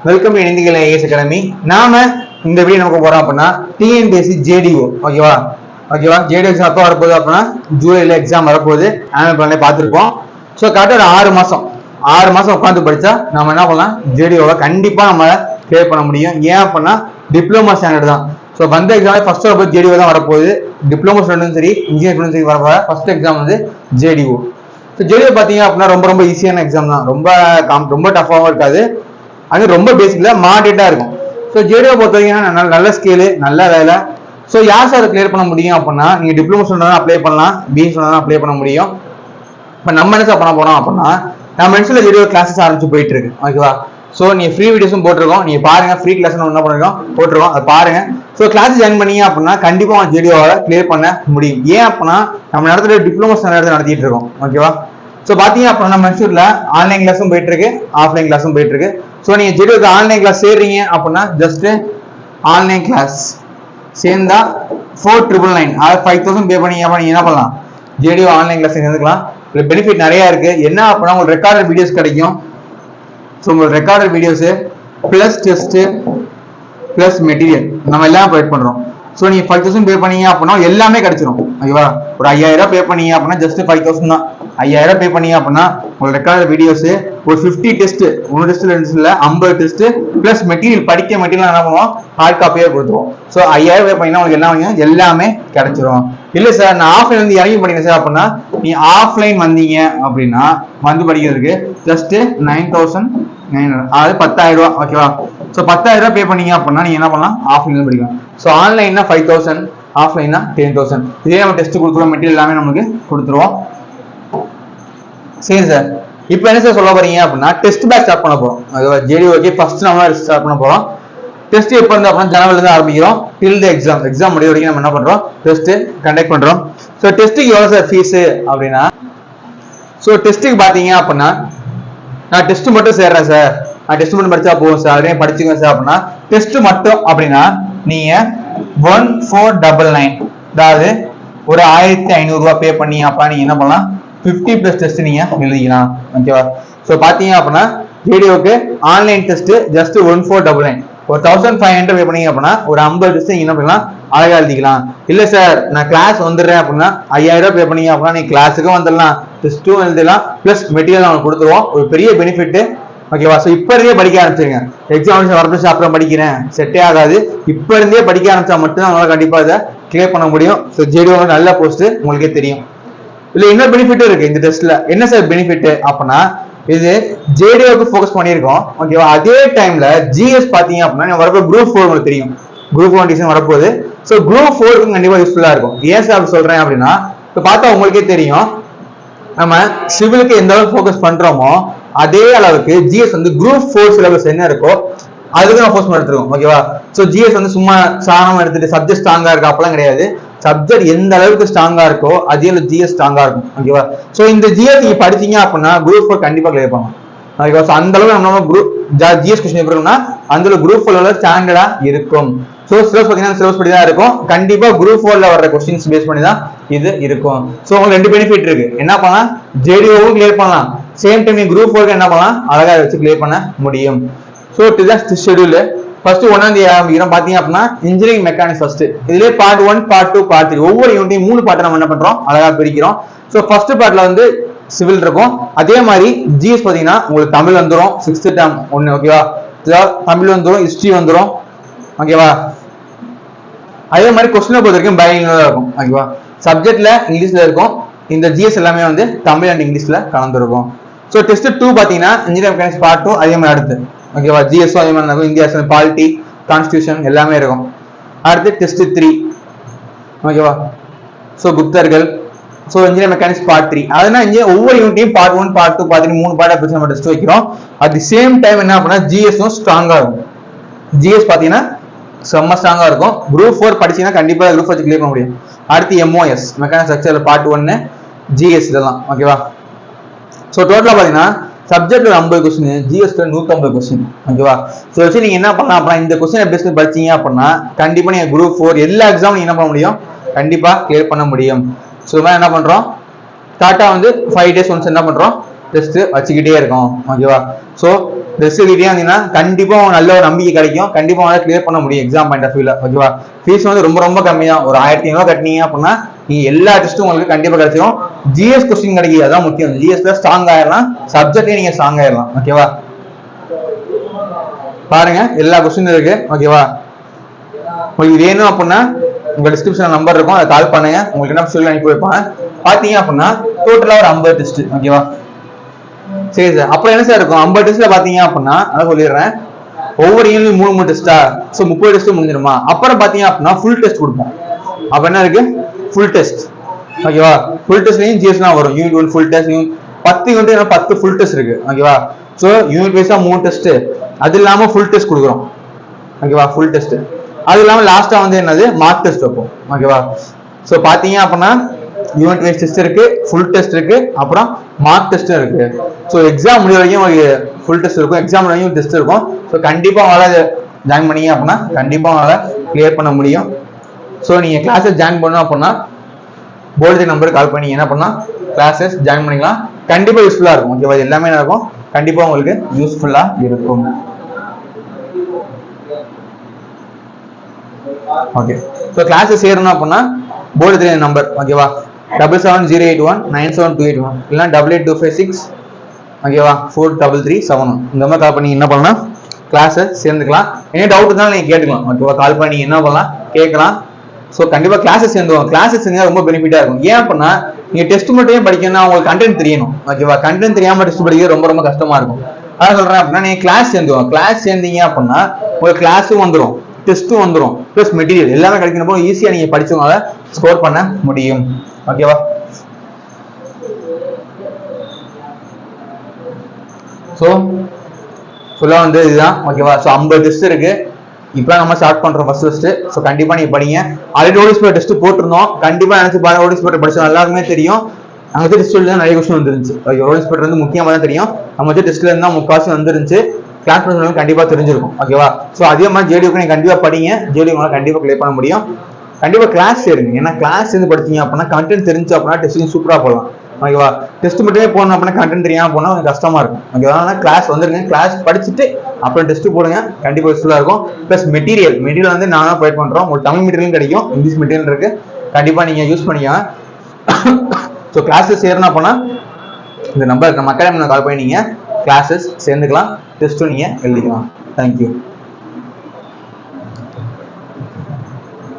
Welcome to Indian IAS academy. நாம இந்த video நமக்கு போறோம் அப்படின்னா டிஎன்பிஎஸ்சி ஜேடிஓ ஓகேவா ஜேடிஓ எக்ஸாம் அப்போ வரப்போகுது அப்படின்னா ஜூலைல எக்ஸாம் வரப்போகுது. ஆனுவல் பிளானே பார்த்துருப்போம். ஸோ கரெக்டாக ஒரு 6 மாசம் உட்காந்து படிச்சா நம்ம என்ன பண்ணலாம், ஜேடிஓவை கண்டிப்பா நம்ம கிளியர் பண்ண முடியும். ஏன் அப்படின்னா டிப்ளமோ ஸ்டாண்டர்ட் தான். ஸோ வந்த எக்ஸாம் ஃபர்ஸ்ட் வரப்போது ஜேடிஓ தான் வரப்போகுது. டிப்ளமோ ஸ்டூடெண்ட்டும் சரி இன்ஜினியர் ஸ்டூடெண்ட் சரி வரப்போ ஃபர்ஸ்ட் எக்ஸாம் வந்து ஜேடிஓ. ஸோ ஜேடிஓ பார்த்தீங்க அப்படின்னா ரொம்ப ஈஸியான எக்ஸாம் தான். ரொம்ப டஃபாகவும் இருக்காது. அது ரொம்ப பேசிக்கல மாடரேட்டா இருக்கும். ஸோ ஜேடிஓ பொறுத்த வரைக்கும் நல்ல ஸ்கேலு, நல்ல வேலை. ஸோ யார் சார் கிளியர் பண்ண முடியும் அப்படின்னா நீங்க டிப்ளமோ ஸ்டூடெண்ட் அப்ளை பண்ணலாம், பிஇ ஸ்டூடெண்ட் அப்ளை பண்ண முடியும். இப்போ நம்ம என்ன சார் பண்ண போறோம் அப்படின்னா நம்ம மென்ஷன்ல ஜேடிஓ கிளாஸஸ் ஆரம்பிச்சு போயிட்டு இருக்கு ஓகேவா. ஸோ நீங்க ஃப்ரீ வீடியோஸும் போட்டிருக்கோம், நீங்க பாருங்க. ஃப்ரீ கிளாஸ் என்ன பண்ணிருக்கோம் போட்டிருக்கோம், அதை பாருங்க. ஸோ கிளாஸ் ஜாயின் பண்ணீங்க அப்படின்னா கண்டிப்பா ஜேடிஓவை கிளியர் பண்ண முடியும். ஏன் அப்படின்னா நம்ம நடத்துற டிப்ளமோ ஸ்டாண்டர்ட் நடத்திட்டு இருக்கோம் ஓகேவா. ஸோ பாத்தீங்க அப்படின்னா நம்ம இன்ஸ்டியூட்ல ஆன்லைன் கிளாஸும் போயிட்டு இருக்கு, ஆஃப்லைன் கிளாஸும் போயிட்டு இருக்கு. ஸோ நீங்க ஜேடிஓக்கு ஆன்லைன் கிளாஸ் சேர்றீங்க அப்படின்னா ஜஸ்ட் ஆன்லைன் கிளாஸ் சேர்ந்தா 4,999 அதாவது 5,000 பே பண்ணீங்க அப்படின்னா நீங்க என்ன பண்ணலாம், ஜேடிஓ ஆன்லைன் கிளாஸ் சேர்ந்துக்கலாம். இதுல பெனிஃபிட் நிறைய இருக்கு. என்ன அப்படின்னா உங்களுக்கு ரெக்கார்டட் வீடியோஸ் கிடைக்கும். ஸோ உங்களுக்கு recorded videos plus test plus material நம்ம எல்லாம் ப்ரொவைட் பண்றோம். ஸோ நீங்க 5,000 பே பண்ணீங்க அப்படின்னா எல்லாமே கிடைச்சிடும் ஓகேவா. ஒரு 5,000 பே பண்ணீங்க அப்படின்னா ஜஸ்ட் 5,000 தான். 5,000 பே பண்ணீங்க அப்படின்னா உங்களுக்கு ரெக்கார்ட் வீடியோஸ் ஒரு 50 டெஸ்ட், 1 டெஸ்ட் 2 இல்ல 50 டெஸ்ட் பிளஸ் மெட்டீரியல், படிக்க மெட்டீரியல் என்ன பண்ணுவோம் ஹார்ட் காப்பியா கொடுத்துருவோம். ஸோ 5,000 பே பண்ணீங்கன்னா உங்களுக்கு என்ன எல்லாமே கிடைச்சிடும். இல்ல சார் நான் ஆஃப்லைன் வந்து இறங்கி படிக்கிறேன் சார் அப்படின்னா நீ ஆஃப்லைன் வந்தீங்க அப்படின்னா வந்து படிக்கிறதுக்கு ஜஸ்ட் 9,900 அதாவது 10,000 ரூபாய் ஓகேவா. ஸோ 10,000 பே பண்ணீங்க அப்படின்னா நீங்க என்ன பண்ணலாம் ஆஃப்லைன் படிக்கலாம். ஸோ ஆன்லைன்னா 5,000, ஆஃப்லைன்னா 10,000. இதே நம்ம டெஸ்ட் கொடுக்குறோம், மெட்டீரியல் எல்லாமே நமக்கு கொடுத்துருவோம். சரி சார், இப்போ என்ன சார் சொல்ல போறீங்க அப்படின்னா டெஸ்ட் பேட்ச் ஸ்டார்ட் பண்ண போறோம். ஜேடிஓக்கு ஃபர்ஸ்ட் நம்ம ஸ்டார்ட் பண்ண போறோம். டெஸ்ட் எப்போ இருந்து அப்படின்னா ஜனவரில இருந்து ஆரம்பிக்கிறோம். டில் த எக்ஸாம் முடிய வரைக்கும் நம்ம என்ன பண்றோம், டெஸ்ட் கண்டக்ட் பண்றோம். ஸோ டெஸ்ட்டுக்கு எவ்வளவு சார் ஃபீஸ் அப்படின்னா, ஸோ டெஸ்ட்டுக்கு பாத்தீங்க அப்படின்னா நான் டெஸ்ட் மட்டும் சேர்றேன் சார், நான் டெஸ்ட் மட்டும் படிச்சா போதும் சார், அதே படிச்சுக்கோங்க சார் அப்படின்னா டெஸ்ட் மட்டும் அப்படின்னா நீங்க 1499 அதாவது ஒரு 1,500 ரூபாய் பே பண்ணி அப்ப நீங்க என்ன பண்ணலாம் 50 பிளஸ் டெஸ்ட் நீங்க எழுதிக்கலாம் ஓகேவா. ஸோ பாத்தீங்க அப்படின்னா ஜேடிஓக்கு ஆன்லைன் டெஸ்ட் ஜஸ்ட் 1499, ஒரு 1,500 பே பண்ணீங்க அப்படின்னா ஒரு 50 டெஸ்ட் நீங்க என்ன பண்ணலாம் அழகா எழுதிக்கலாம். இல்ல சார் நான் கிளாஸ் வந்துடுறேன் அப்படின்னா 5,000 பே பண்ணீங்க அப்படின்னா நீங்க கிளாஸுக்கும் வந்துடலாம், டெஸ்ட்டும் எழுதலாம், பிளஸ் மெட்டீரியல் அவங்க கொடுத்துருவோம். ஒரு பெரிய பெனிஃபிட் ஓகேவா. ஸோ இப்ப இருந்தே படிக்க ஆரம்பிச்சிருங்க. எக்ஸாம் வரப்போ அப்புறம் படிக்கிறேன் செட்டே ஆகாது. இப்ப இருந்தே படிக்க ஆரம்பிச்சா மட்டும் நம்மளால கண்டிப்பா இதை கிளியர் பண்ண முடியும். ஸோ ஜேடிஓ நல்ல போஸ்ட் உங்களுக்கே தெரியும். இல்ல இன்னொரு பெனிஃபிட்டும் இருக்கு இந்த டெஸ்ட்ல. என்ன சார் பெனிஃபிட் அப்படின்னா இது ஜேடிஓக்கு ஃபோக்கஸ் பண்ணியிருக்கோம் ஓகேவா. அதே டைம்ல ஜிஎஸ் பாத்தீங்க அப்படின்னா வரப்போ குரூப் 4 உங்களுக்கு தெரியும், குரூப் 1 டிசைன் வரப்போகுது. ஸோ குரூப் 4க்கு கண்டிப்பா யூஸ்ஃபுல்லா இருக்கும். ஏன் சார் அப்படி சொல்றேன் அப்படின்னா இப்போ பார்த்தா உங்களுக்கே தெரியும் நம்ம சிவிலுக்கு எந்த அளவுக்கு ஃபோக்கஸ் பண்றோமோ அதே அளவுக்கு ஜிஎஸ் வந்து குரூப் 4 சிலபஸ் என்ன இருக்கோ அதுக்கு நம்ம ஃபோக்கஸ் எடுத்துருக்கோம் ஓகேவா. ஸோ ஜிஎஸ் வந்து சும்மா சாணம் எடுத்துட்டு சப்ஜெக்ட் ஸ்ட்ராங்கா இருக்கு அப்பெல்லாம் கிடையாது. சப்ஜெக்ட் எந்த அளவுக்கு ஸ்ட்ராங்கா இருக்கோ அதே அளவுக்கு ஜிஎஸ் ஸ்ட்ராங்கா இருக்கும் ஓகேவா. ஸோ இந்த ஜிஎஸ் நீங்க படிச்சீங்க அப்படின்னா குரூப் 4 கண்டிப்பா கிளியர் பண்ணலாம் ஓகேவா. ஸோ அந்த அளவுக்கு நம்ம குரூப் ஜிஎஸ் கொஸ்டின் எப்படி இருக்கும்னா அந்த குரூப் 4 ஸ்டாண்டர்டா இருக்கும். ஸோ சிலபஸ் பார்த்தீங்கன்னா சிலபஸ் படி தான் இருக்கும். கண்டிப்பா குரூப் 4ல வர கொஸ்டின்ஸ் பேஸ் பண்ணி தான் இது இருக்கும். ஸோ உங்களுக்கு 2 பெனிஃபிட் இருக்கு. என்ன பண்ணலாம், ஜேடிஓவும் கிளியர் பண்ணலாம், சேம் டைம் குரூப் 4க்கு என்ன பண்ணலாம் அழகா வச்சு கிளியர் பண்ண முடியும். ஸோ இதுதான் ஷெடியூல். ஃபர்ஸ்ட் 1ஆம் தேதி ஆரம்பிக்கிறோம் பாத்தீங்க அப்படின்னா இன்ஜினியரிங் மெக்கானிக்ஸ் ஃபர்ஸ்ட். இதுலயே பார்ட் 1, பார்ட் 2, பார்ட் 3 ஒவ்வொரு யூனிட்டையும் 3 பார்ட் நம்ம என்ன பண்றோம் அழகா பிரிக்கிறோம். ஸோ ஃபர்ஸ்ட் பார்ட்ல வந்து சிவில் இருக்கும். அதே மாதிரி ஜிஎஸ் பாத்தீங்கன்னா உங்களுக்கு தமிழ் வந்துடும் 6th டேர்ம் 1 ஓகேவா. தமிழ் வந்துடும், ஹிஸ்டரி வந்துடும் ஓகேவா. அதே மாதிரி கொஸ்டினை பொறுத்த வரைக்கும் பைலிங்குவலா இருக்கும் ஓகேவா. சப்ஜெக்ட்ல இங்கிலீஷ்ல இருக்கும். இந்த ஜிஎஸ் எல்லாமே வந்து தமிழ் அண்ட் இங்கிலீஷ்ல கலந்துருக்கும். ஸோ டெஸ்ட் 2 பாத்தீங்கன்னா இன்ஜினியரிங் மெக்கானிக்ஸ் பார்ட் 2 அதே மாதிரி அடுத்து ஓகேவா. ஜிஎஸ் அதே மாதிரி இருக்கும், இந்தியா பாலிட்டி கான்ஸ்டியூஷன் எல்லாமே இருக்கும். அடுத்து டெஸ்ட் 3 ஓகேவா. ஸோ குப்தர்கள். ஸோ இன்ஜினியரிங் மெக்கானிக்ஸ் பார்ட் 3 அதனால ஒவ்வொரு யூனிட்டையும் பார்ட் 1, பார்ட் 2, பார்ட் 3 3 பார்ட்டா பிரிச்சு நம்ம டெஸ்ட் வைக்கிறோம். அட் தி சேம் டைம் என்ன அப்படின்னா ஜிஎஸும் ஸ்ட்ராங்கா இருக்கும். ஜிஎஸ் பாத்தீங்கன்னா செம்ம ஸ்ட்ராங்கா இருக்கும். குரூப் 4 படிச்சீங்கன்னா கண்டிப்பா குரூப் 4 கிளியர் பண்ண முடியும். அடுத்து MoS mechanics structure part 1 GS இதெல்லாம் ஓகேவா. ஸோ டோட்டலா பாத்தீங்கன்னா சப்ஜெக்ட் 50 கொஸ்டின், ஜிஎஸ்ல 150 கொஸ்டின் ஓகேவா. ஸோ வச்சு நீங்க என்ன பண்ணலாம் அப்படின்னா இந்த கொஸ்டினை பேஸ் பண்ணி படிச்சீங்க அப்படின்னா கண்டிப்பா நீங்க குரூப் 4 எல்லா எக்ஸாமும் நீங்க என்ன பண்ண முடியும் கண்டிப்பா கிளியர் பண்ண முடியும். ஸோ என்ன பண்றோம் ஸ்டார்டா வந்து 5 days ஒன்ஸ் என்ன பண்றோம் டெஸ்ட் வச்சுக்கிட்டே இருக்கோம் ஓகேவா. ஸோ ட்ரெஸ் கிட்டே இருந்தீங்கன்னா கண்டிப்பா நல்ல ஒரு நம்பிக்கை கிடைக்கும், கண்டிப்பா உங்களால கிளியர் பண்ண முடியும் எக்ஸாம் பாயிண்ட் ஆஃப் வியூல. ஓகேவா? ஃபீஸ் வந்து ரொம்ப ரொம்ப கம்மி தான். ஒரு 1500 கட்டினீங்க அப்படின்னா நீங்க எல்லா டெஸ்ட்டும் உங்களுக்கு கண்டிப்பா கிடைச்சிடும். ஜிஎஸ் கொஸ்டின் கிடைக்கும், அதான் முக்கியம். ஜிஎஸ்ல ஸ்ட்ராங் ஆயிடலாம், சப்ஜெக்ட்லயும் நீங்க ஸ்ட்ராங் ஆயிடலாம். ஓகேவா? பாருங்க எல்லா கொஸ்டின் இருக்கு. ஓகேவா? உங்களுக்கு வேணும் அப்படின்னா உங்க டிஸ்கிரிப்ஷன் நம்பர் இருக்கும், அதை கால் பண்ணுங்க, உங்களுக்கு என்ன சொல்லி அனுப்பி வைப்பாங்க. பாத்தீங்க அப்படின்னா டோட்டலா ஒரு 50 டெஸ்ட். ஓகேவா? சரி சார், அப்புறம் என்ன சார் இருக்கும் 50 டெஸ்ட்ல பாத்தீங்க அப்படின்னா அதான் சொல்லிடுறேன். ஒவ்வொரு யூனிட் 3 டெஸ்டா, ஸோ 30 டெஸ்ட் முடிஞ்சிருமா. அப்புறம் பாத்தீங்க அப்படின்னா ஃபுல் டெஸ்ட் கொடுப்போம். அப்ப என்ன இருக்கு? Full test. ஓகேவா? ஃபுல் டெஸ்ட்லயும் ஜிஎஸ்லாம் வரும். Unit 1 full test, 10 unit 10 full test இருக்கு. ஓகேவா? ஸோ யூனிட் வைஸா 3 டெஸ்ட், அது இல்லாம ஃபுல் டெஸ்ட் கொடுக்குறோம். ஓகேவா? ஃபுல் டெஸ்ட், அது இல்லாம லாஸ்டா வந்து என்னது மார்க் டெஸ்ட் வைப்போம். ஓகேவா? ஸோ பாத்தீங்க அப்படின்னா யூனிட் வைஸ் டெஸ்ட் இருக்கு, ஃபுல் டெஸ்ட் இருக்கு, அப்புறம் மார்க் டெஸ்டும் இருக்கு. ஸோ எக்ஸாம் முடிய வரைக்கும் ஃபுல் டெஸ்ட் இருக்கும், எக்ஸாம் வரைக்கும் டெஸ்ட் இருக்கும். ஸோ கண்டிப்பா உங்களால ஜாயின் பண்ணீங்க அப்படின்னா கண்டிப்பா உங்களால கிளியர் பண்ண முடியும். ஸோ நீங்க கிளாஸஸ் ஜாயின் பண்ணணும் அப்படின்னா போல்டு நம்பருக்கு கால் பண்ணி என்ன பண்ணலாம், கிளாஸஸ் ஜாயின் பண்ணிக்கலாம். கண்டிப்பா யூஸ்ஃபுல்லா இருக்கும். ஓகேவா? எல்லாமே நடக்கும், கண்டிப்பா உங்களுக்கு யூஸ்ஃபுல்லா இருக்கும். ஓகே, ஸோ கிளாஸஸ் சேரணும் அப்படின்னா போர்டு நம்பர். ஓகேவா? 7708197281 இல்லைன்னா 8825 ஓகேவா 43371 இந்த மாதிரி கால் பண்ணி என்ன பண்ணலாம், கிளாஸஸ் சேர்ந்துக்கலாம். என்ன டவுட் இருந்தாலும் நீங்க கேட்டுக்கலாம். ஓகேவா? கால் பண்ணி என்ன பண்ணலாம், கேட்கலாம். ஸோ கண்டிப்பா கிளாஸஸ் சேர்ந்துவோம். கிளாஸஸ் செஞ்சா ரொம்ப பெனிஃபிட்டா இருக்கும். ஏன் அப்படின்னா நீங்க டெஸ்ட் மட்டும் படிக்கணும்னா உங்களுக்கு கண்டென்ட் தெரியணும். ஓகேவா? கண்டென்ட் தெரியாம டெஸ்ட் படிக்கிறது ரொம்ப ரொம்ப கஷ்டமா இருக்கும். அதான் சொல்றேன் அப்படின்னா நீங்க கிளாஸ் சேர்ந்துவோம். கிளாஸ் சேர்ந்தீங்க அப்படின்னா உங்களுக்கு கிளாஸும் வந்துடும், டெஸ்ட்டும் வந்துடும், பிளஸ் மெட்டீரியல் எல்லாமே கிடைக்கிறப்போ ஈஸியா நீங்க படிச்சவங்களால ஸ்கோர் பண்ண முடியும். ஓகேவா? ஸோ ஃபுல்லா வந்து இதுதான். ஓகேவா? ஸோ 50 டெஸ்ட் இருக்கு. இப்போ நம்ம ஸ்டார்ட் பண்றோம் ஃபர்ஸ்ட் டெஸ்ட். ஸோ கண்டிப்பா நீங்க படிங்க. ஆல்ரெடி ஓடிஸ்பேட் டெஸ்ட் போட்டிருந்தோம், கண்டிப்பா நினைச்சு பாருங்க. ஓடிஸ்பேட் படிச்சோம் எல்லாருக்குமே தெரியும். அங்கே டெஸ்ட்ல தான் நிறைய கொஸ்டின் வந்துருந்துச்சு. ஓடிஸ்பேட் வந்து முக்கியமா தான் தெரியும். நம்ம டெஸ்ட்ல இருந்தா முக்காசு வந்துருந்துச்சு. கிளாஸ் பண்ணவங்க கண்டிப்பா தெரிஞ்சிருக்கும். ஓகேவா? ஸோ அதே மாதிரி ஜேடியூக்கு நீங்க கண்டிப்பா படிங்க. ஜேடியூ உங்களால் கண்டிப்பா கிளியர் பண்ண முடியும். கண்டிப்பா கிளாஸ் சேருங்க. ஏன்னா கிளாஸ் சேர்ந்து படிச்சீங்க அப்படின்னா கண்டென்ட் தெரிஞ்சு அப்படின்னா டெஸ்டிங் சூப்பரா போகலாம். ஓகேவா? டெஸ்ட் மட்டுமே போகணும் அப்படின்னா கண்டென்ட் தெரியாம போனா கொஞ்சம் கஷ்டமா இருக்கும். ஓகேவா? கிளாஸ் வந்துருங்க, கிளாஸ் படிச்சுட்டு அப்புறம் டெஸ்ட் போடுங்க, கண்டிப்பா யூஸ்ஃபுல்லா இருக்கும். பிளஸ் மெட்டீரியல் வந்து நானும் ப்ரொவைட் பண்றோம். உங்களுக்கு தமிழ் மெட்டீரியல் கிடைக்கும், இங்கிலீஷ் மெட்டீரியல் இருக்கு, கண்டிப்பா நீங்க யூஸ் பண்ணிக்கோங்க. ஸோ கிளாஸஸ் சேரணும் அப்படின்னா இந்த நம்பர் நம்ம அகாடமியில் கால் பண்ணி நீங்க கிளாஸஸ் சேர்ந்துக்கலாம், டெஸ்ட்டும் நீங்க எழுதிக்கலாம். தேங்க்யூ.